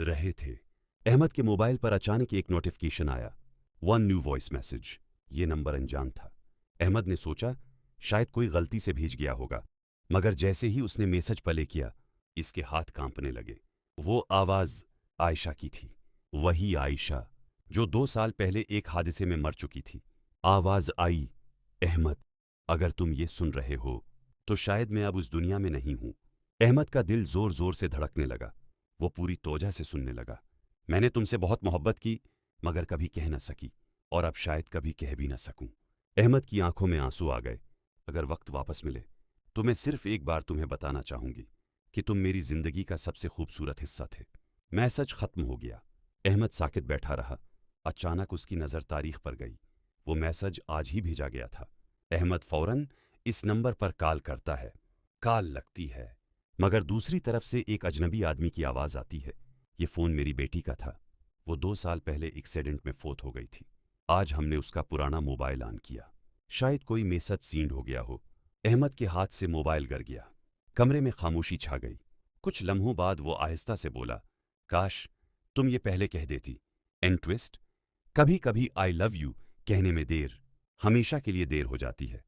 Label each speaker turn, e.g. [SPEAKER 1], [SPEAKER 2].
[SPEAKER 1] रहे थे। अहमद के मोबाइल पर अचानक एक नोटिफिकेशन आया, 1 न्यू वॉइस मैसेज। ये नंबर अनजान था। अहमद ने सोचा शायद कोई गलती से भेज गया होगा, मगर जैसे ही उसने मैसेज प्ले किया, इसके हाथ कांपने लगे। वो आवाज आयशा की थी, वही आयशा जो 2 साल पहले एक हादसे में मर चुकी थी। आवाज आई, अहमद, अगर तुम ये सुन रहे हो तो शायद मैं अब उस दुनिया में नहीं हूं। अहमद का दिल जोर जोर से धड़कने लगा। वो पूरी तोजा से सुनने लगा, मैंने तुमसे बहुत मोहब्बत की, मगर कभी कह न सकी, और अब शायद कभी कह भी न सकूं। अहमद की आंखों में आंसू आ गए। अगर वक्त वापस मिले तो मैं सिर्फ एक बार तुम्हें बताना चाहूंगी कि तुम मेरी जिंदगी का सबसे खूबसूरत हिस्सा थे। मैसेज खत्म हो गया। अहमद साकित बैठा रहा। अचानक उसकी नज़र तारीख पर गई। वो मैसेज आज ही भेजा गया था। अहमद फौरन इस नंबर पर कॉल करता है। कॉल लगती है, मगर दूसरी तरफ से एक अजनबी आदमी की आवाज़ आती है। ये फ़ोन मेरी बेटी का था। वो 2 साल पहले एक्सीडेंट में फोत हो गई थी। आज हमने उसका पुराना मोबाइल ऑन किया। शायद कोई मैसेज सींड हो गया हो। अहमद के हाथ से मोबाइल गिर गया। कमरे में खामोशी छा गई। कुछ लम्हों बाद वो आहिस्ता से बोला, काश तुम ये पहले कह देती। एंड ट्विस्ट, कभी कभी आई लव यू कहने में देर हमेशा के लिए देर हो जाती है।